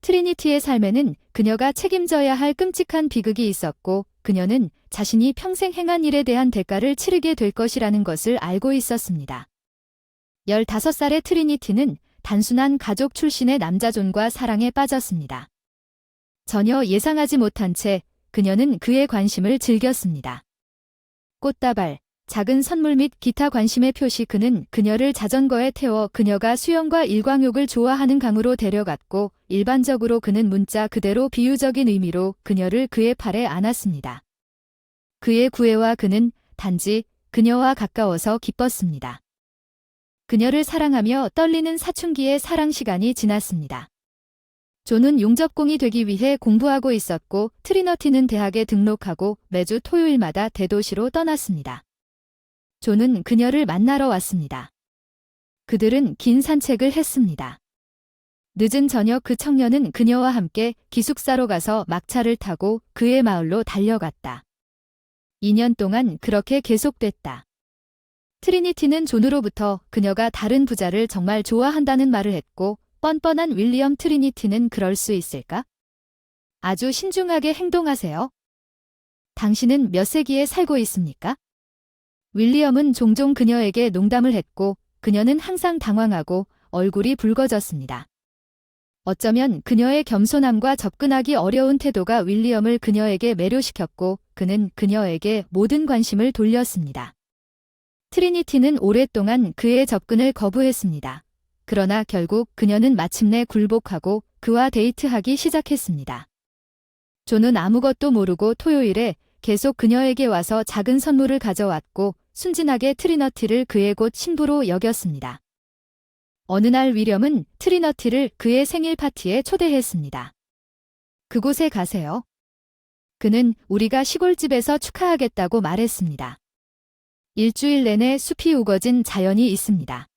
트리니티의 삶에는 그녀가 책임져야 할 끔찍한 비극이 있었고 그녀는 자신이 평생 행한 일에 대한 대가를 치르게 될 것이라는 것을 알고 있었습니다. 15살의 트리니티는 단순한 가족 출신의 남자 존과 사랑에 빠졌습니다. 전혀 예상하지 못한 채 그녀는 그의 관심을 즐겼습니다. 꽃다발, 작은 선물 및 기타 관심의 표시. 그는 그녀를 자전거에 태워 그녀가 수영과 일광욕을 좋아하는 강으로 데려갔고 일반적으로 그는 문자 그대로 비유적인 의미로 그녀를 그의 팔에 안았습니다. 그의 구애와 그는 단지 그녀와 가까워서 기뻤습니다. 그녀를 사랑하며 떨리는 사춘기의 사랑 시간이 지났습니다. 존은 용접공이 되기 위해 공부하고 있었고 트리너티는 대학에 등록하고 매주 토요일마다 대도시로 떠났습니다. 존은 그녀를 만나러 왔습니다. 그들은 긴 산책을 했습니다. 늦은 저녁 그 청년은 그녀와 함께 기숙사로 가서 막차를 타고 그의 마을로 달려갔다. 2년 동안 그렇게 계속됐다. 트리니티는 존으로부터 그녀가 다른 부자를 정말 좋아한다는 말을 했고 뻔뻔한 윌리엄 트리니티는 그럴 수 있을까? 아주 신중하게 행동하세요. 당신은 몇 세기에 살고 있습니까? 윌리엄은 종종 그녀에게 농담을 했고 그녀는 항상 당황하고 얼굴이 붉어졌습니다. 어쩌면 그녀의 겸손함과 접근하기 어려운 태도가 윌리엄을 그녀에게 매료시켰고 그는 그녀에게 모든 관심을 돌렸습니다. 트리니티는 오랫동안 그의 접근을 거부했습니다. 그러나 결국 그녀는 마침내 굴복하고 그와 데이트하기 시작했습니다. 존은 아무것도 모르고 토요일에 계속 그녀에게 와서 작은 선물을 가져왔고 순진하게 트리너티를 그의 곧 신부로 여겼습니다. 어느 날 윌리엄은 트리너티를 그의 생일 파티에 초대했습니다. 그곳에 가세요. 그는 우리가 시골집에서 축하하겠다고 말했습니다. 일주일 내내 숲이 우거진 자연이 있습니다.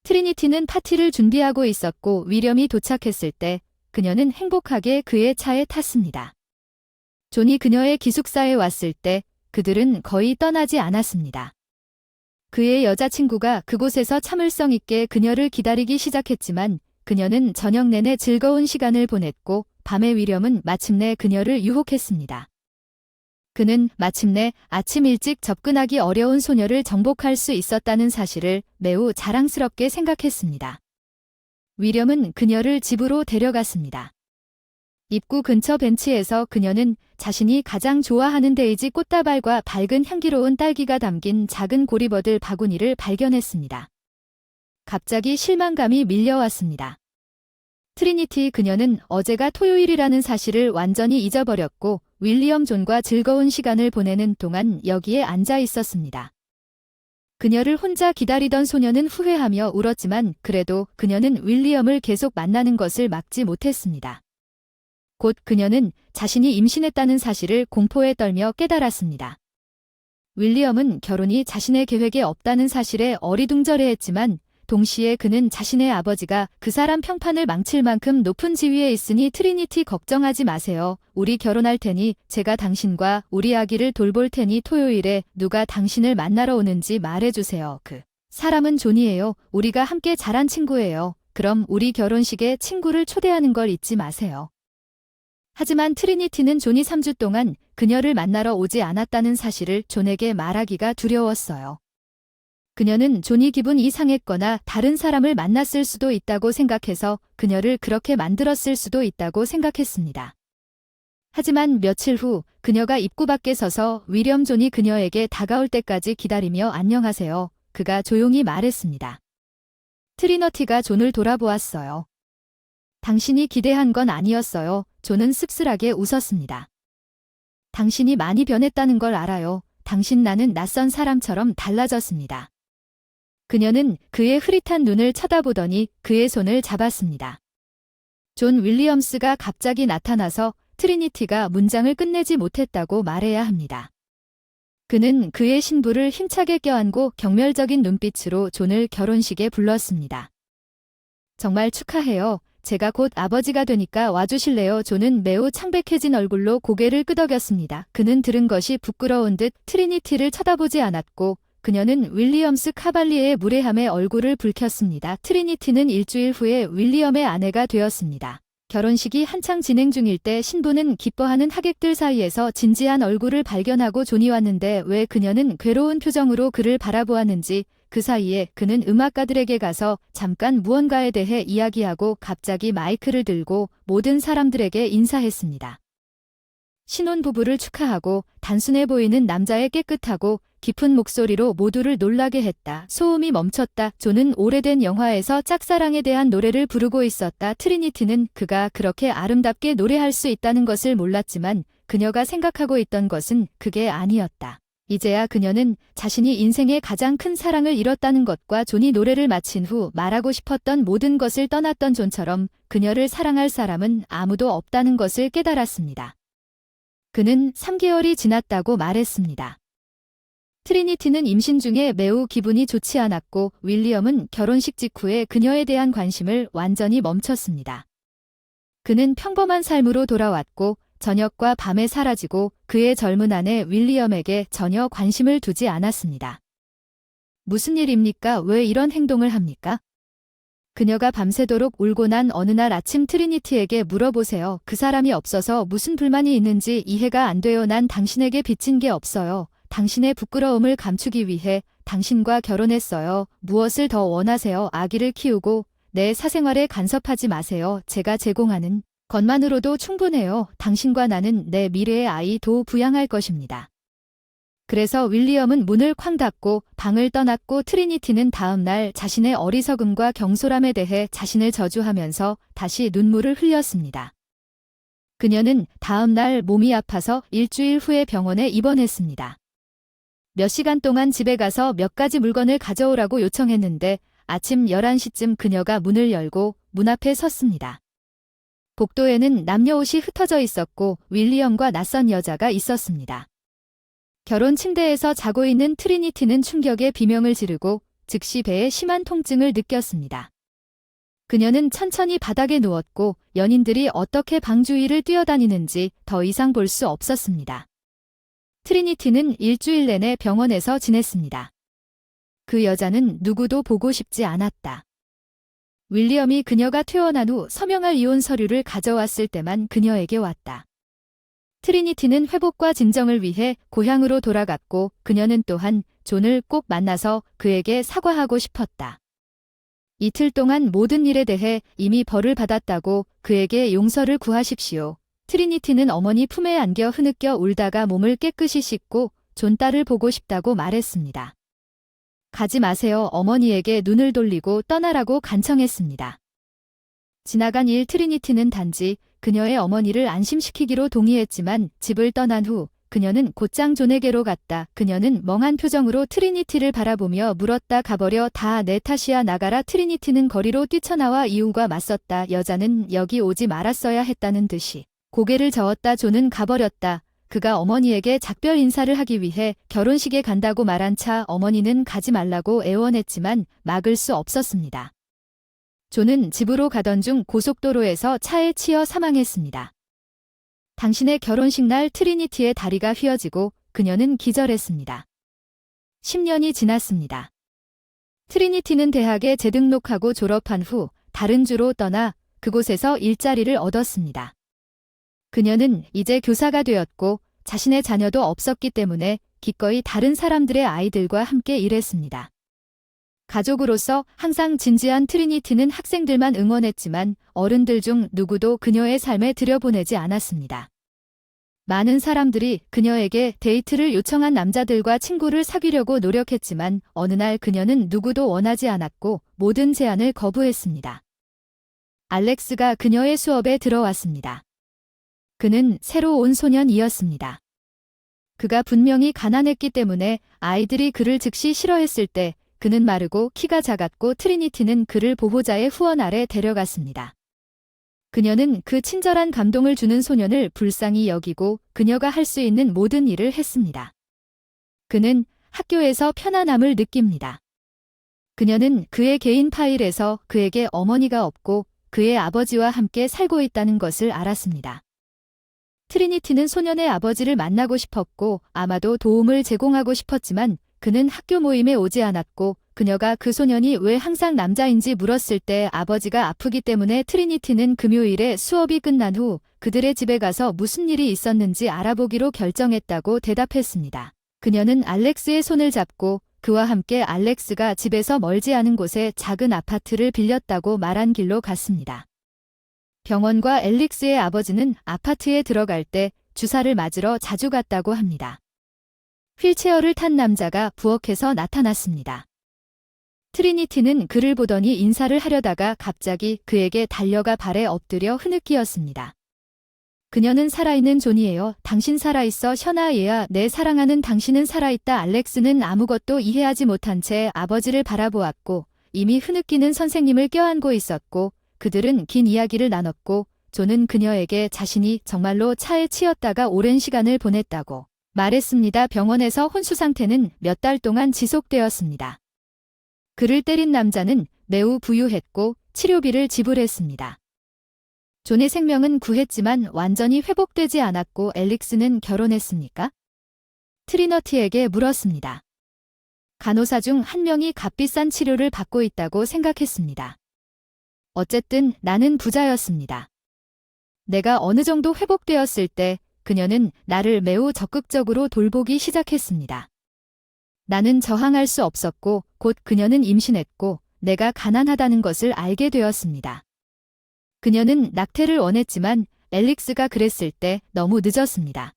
트리니티는 파티를 준비하고 있었고 윌리엄이 도착했을 때 그녀는 행복하게 그의 차에 탔습니다. 존이 그녀의 기숙사에 왔을 때 그들은 거의 떠나지 않았습니다. 그의 여자친구가 그곳에서 참을성 있게 그녀를 기다리기 시작했지만 그녀는 저녁 내내 즐거운 시간을 보냈고 밤에 윌리엄은 마침내 그녀를 유혹했습니다. 그는 마침내 아침 일찍 접근하기 어려운 소녀를 정복할 수 있었다는 사실을 매우 자랑스럽게 생각했습니다. 윌리엄은 그녀를 집으로 데려갔습니다. 입구 근처 벤치에서 그녀는 자신이 가장 좋아하는 데이지 꽃다발과 밝은 향기로운 딸기가 담긴 작은 고리버들 바구니를 발견했습니다. 갑자기 실망감이 밀려왔습니다. 트리니티 그녀는 어제가 토요일이라는 사실을 완전히 잊어버렸고 윌리엄 존과 즐거운 시간을 보내는 동안 여기에 앉아 있었습니다. 그녀를 혼자 기다리던 소녀는 후회하며 울었지만 그래도 그녀는 윌리엄을 계속 만나는 것을 막지 못했습니다. 곧 그녀는 자신이 임신했다는 사실을 공포에 떨며 깨달았습니다. 윌리엄은 결혼이 자신의 계획에 없다는 사실에 어리둥절해했지만 동시에 그는 자신의 아버지가 그 사람 평판을 망칠 만큼 높은 지위에 있으니 트리니티 걱정하지 마세요. 우리 결혼할 테니 제가 당신과 우리 아기를 돌볼 테니 토요일에 누가 당신을 만나러 오는지 말해주세요. 그 사람은 존이에요. 우리가 함께 자란 친구예요. 그럼 우리 결혼식에 친구를 초대하는 걸 잊지 마세요. 하지만 트리니티는 존이 3주 동안 그녀를 만나러 오지 않았다는 사실을 존에게 말하기가 두려웠어요. 그녀는 존이 기분이 상했거나 다른 사람을 만났을 수도 있다고 생각해서 그녀를 그렇게 만들었을 수도 있다고 생각했습니다. 하지만 며칠 후 그녀가 입구 밖에 서서 윌리엄 존이 그녀에게 다가올 때까지 기다리며 안녕하세요. 그가 조용히 말했습니다. 트리너티가 존을 돌아보았어요. 당신이 기대한 건 아니었어요. 존은 씁쓸하게 웃었습니다. 당신이 많이 변했다는 걸 알아요. 당신 나는 낯선 사람처럼 달라졌습니다. 그녀는 그의 흐릿한 눈을 쳐다보더니 그의 손을 잡았습니다. 존 윌리엄스가 갑자기 나타나서 트리니티가 문장을 끝내지 못했다고 말해야 합니다. 그는 그의 신부를 힘차게 껴안고 경멸적인 눈빛으로 존을 결혼식에 불렀습니다. 정말 축하해요. 제가 곧 아버지가 되니까 와주실래요? 존은 매우 창백해진 얼굴로 고개를 끄덕였습니다. 그는 들은 것이 부끄러운 듯 트리니티를 쳐다보지 않았고 그녀는 윌리엄스 카발리에의 무례함에 얼굴을 붉혔습니다. 트리니티는 일주일 후에 윌리엄의 아내가 되었습니다. 결혼식이 한창 진행 중일 때 신부는 기뻐하는 하객들 사이에서 진지한 얼굴을 발견하고 존이 왔는데 왜 그녀는 괴로운 표정으로 그를 바라보았는지 그 사이에 그는 음악가들에게 가서 잠깐 무언가에 대해 이야기하고 갑자기 마이크를 들고 모든 사람들에게 인사했습니다. 신혼부부를 축하하고 단순해 보이는 남자의 깨끗하고 깊은 목소리로 모두를 놀라게 했다. 소음이 멈췄다. 존은 오래된 영화에서 짝사랑에 대한 노래를 부르고 있었다. 트리니티는 그가 그렇게 아름답게 노래할 수 있다는 것을 몰랐지만 그녀가 생각하고 있던 것은 그게 아니었다. 이제야 그녀는 자신이 인생의 가장 큰 사랑을 잃었다는 것과 존이 노래를 마친 후 말하고 싶었던 모든 것을 떠났던 존처럼 그녀를 사랑할 사람은 아무도 없다는 것을 깨달았습니다. 그는 3개월이 지났다고 말했습니다. 트리니티는 임신 중에 매우 기분이 좋지 않았고 윌리엄은 결혼식 직후에 그녀에 대한 관심을 완전히 멈췄습니다. 그는 평범한 삶으로 돌아왔고 저녁과 밤에 사라지고 그의 젊은 아내 윌리엄에게 전혀 관심을 두지 않았습니다. 무슨 일입니까? 왜 이런 행동을 합니까? 그녀가 밤새도록 울고 난 어느 날 아침 트리니티에게 물어보세요. 그 사람이 없어서 무슨 불만이 있는지 이해가 안 돼요. 난 당신에게 빚진 게 없어요. 당신의 부끄러움을 감추기 위해 당신과 결혼했어요. 무엇을 더 원하세요? 아기를 키우고 내 사생활에 간섭하지 마세요. 제가 제공하는 것만으로도 충분해요. 당신과 나는 내 미래의 아이도 부양할 것입니다. 그래서 윌리엄은 문을 쾅 닫고 방을 떠났고 트리니티는 다음 날 자신의 어리석음과 경솔함에 대해 자신을 저주하면서 다시 눈물을 흘렸습니다. 그녀는 다음 날 몸이 아파서 일주일 후에 병원에 입원했습니다. 몇 시간 동안 집에 가서 몇 가지 물건을 가져오라고 요청했는데 아침 11시쯤 그녀가 문을 열고 문 앞에 섰습니다. 복도에는 남녀 옷이 흩어져 있었고 윌리엄과 낯선 여자가 있었습니다. 결혼 침대에서 자고 있는 트리니티는 충격에 비명을 지르고 즉시 배에 심한 통증을 느꼈습니다. 그녀는 천천히 바닥에 누웠고 연인들이 어떻게 방 주위를 뛰어다니는지 더 이상 볼 수 없었습니다. 트리니티는 일주일 내내 병원에서 지냈습니다. 그 여자는 누구도 보고 싶지 않았다. 윌리엄이 그녀가 퇴원한 후 서명할 이혼 서류를 가져왔을 때만 그녀에게 왔다. 트리니티는 회복과 진정을 위해 고향으로 돌아갔고 그녀는 또한 존을 꼭 만나서 그에게 사과하고 싶었다. 이틀 동안 모든 일에 대해 이미 벌을 받았다고 그에게 용서를 구하십시오. 트리니티는 어머니 품에 안겨 흐느껴 울다가 몸을 깨끗이 씻고 존 딸을 보고 싶다고 말했습니다. 가지 마세요. 어머니에게 눈을 돌리고 떠나라고 간청했습니다. 지나간 일 트리니티는 단지 그녀의 어머니를 안심시키기로 동의했지만 집을 떠난 후 그녀는 곧장 존에게로 갔다. 그녀는 멍한 표정으로 트리니티를 바라보며 물었다. 가버려. 다 내 탓이야. 나가라. 트리니티는 거리로 뛰쳐나와 이유가 맞섰다. 여자는 여기 오지 말았어야 했다는 듯이 고개를 저었다. 존은 가버렸다. 그가 어머니에게 작별 인사를 하기 위해 결혼식에 간다고 말한 차 어머니는 가지 말라고 애원했지만 막을 수 없었습니다. 존은 집으로 가던 중 고속도로에서 차에 치여 사망했습니다. 당신의 결혼식 날 트리니티의 다리가 휘어지고 그녀는 기절했습니다. 10년이 지났습니다. 트리니티는 대학에 재등록하고 졸업한 후 다른 주로 떠나 그곳에서 일자리를 얻었습니다. 그녀는 이제 교사가 되었고 자신의 자녀도 없었기 때문에 기꺼이 다른 사람들의 아이들과 함께 일했습니다. 가족으로서 항상 진지한 트리니티는 학생들만 응원했지만 어른들 중 누구도 그녀의 삶에 들여보내지 않았습니다. 많은 사람들이 그녀에게 데이트를 요청한 남자들과 친구를 사귀려고 노력했지만 어느 날 그녀는 누구도 원하지 않았고 모든 제안을 거부했습니다. 알렉스가 그녀의 수업에 들어왔습니다. 그는 새로 온 소년이었습니다. 그가 분명히 가난했기 때문에 아이들이 그를 즉시 싫어했을 때 그는 마르고 키가 작았고 트리니티는 그를 보호자의 후원 아래 데려갔습니다. 그녀는 그 친절한 감동을 주는 소년을 불쌍히 여기고 그녀가 할 수 있는 모든 일을 했습니다. 그는 학교에서 편안함을 느낍니다. 그녀는 그의 개인 파일에서 그에게 어머니가 없고 그의 아버지와 함께 살고 있다는 것을 알았습니다. 트리니티는 소년의 아버지를 만나고 싶었고 아마도 도움을 제공하고 싶었지만 그는 학교 모임에 오지 않았고 그녀가 그 소년이 왜 항상 남자인지 물었을 때 아버지가 아프기 때문에 트리니티는 금요일에 수업이 끝난 후 그들의 집에 가서 무슨 일이 있었는지 알아보기로 결정했다고 대답했습니다. 그녀는 알렉스의 손을 잡고 그와 함께 알렉스가 집에서 멀지 않은 곳에 작은 아파트를 빌렸다고 말한 길로 갔습니다. 병원과 앨릭스의 아버지는 아파트에 들어갈 때 주사를 맞으러 자주 갔다고 합니다. 휠체어를 탄 남자가 부엌에서 나타났습니다. 트리니티는 그를 보더니 인사를 하려다가 갑자기 그에게 달려가 발에 엎드려 흐느끼었습니다. 그녀는 살아있는 존이에요. 당신 살아있어 셔나 얘야. 내 사랑하는 당신은 살아있다. 알렉스는 아무것도 이해하지 못한 채 아버지를 바라보았고 이미 흐느끼는 선생님을 껴안고 있었고 그들은 긴 이야기를 나눴고 존은 그녀에게 자신이 정말로 차에 치였다가 오랜 시간을 보냈다고 말했습니다. 병원에서 혼수 상태는 몇 달 동안 지속되었습니다. 그를 때린 남자는 매우 부유했고 치료비를 지불했습니다. 존의 생명은 구했지만 완전히 회복되지 않았고 앨릭스는 결혼했습니까? 트리너티에게 물었습니다. 간호사 중 한 명이 값비싼 치료를 받고 있다고 생각했습니다. 어쨌든 나는 부자였습니다. 내가 어느 정도 회복되었을 때 그녀는 나를 매우 적극적으로 돌보기 시작했습니다. 나는 저항할 수 없었고 곧 그녀는 임신했고 내가 가난하다는 것을 알게 되었습니다. 그녀는 낙태를 원했지만 앨릭스가 그랬을 때 너무 늦었습니다.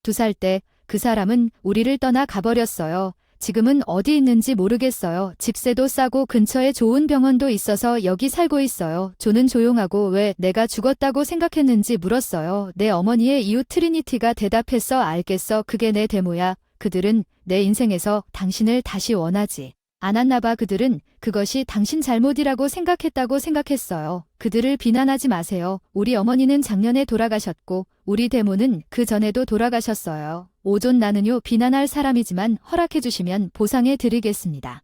2살 때 그 사람은 우리를 떠나 가버렸어요. 지금은 어디 있는지 모르겠어요. 집세도 싸고 근처에 좋은 병원도 있어서 여기 살고 있어요. 존은 조용하고 왜 내가 죽었다고 생각했는지 물었어요. 내 어머니의 이웃 트리니티가 대답했어. 알겠어. 그게 내 데모야. 그들은 내 인생에서 당신을 다시 원하지 않았나 봐. 그들은 그것이 당신 잘못이라고 생각했다고 생각했어요. 그들을 비난하지 마세요. 우리 어머니는 작년에 돌아가셨고 우리 데모는 그 전에도 돌아가셨어요. 오존 나는요 비난할 사람이지만 허락해 주시면 보상해 드리겠습니다.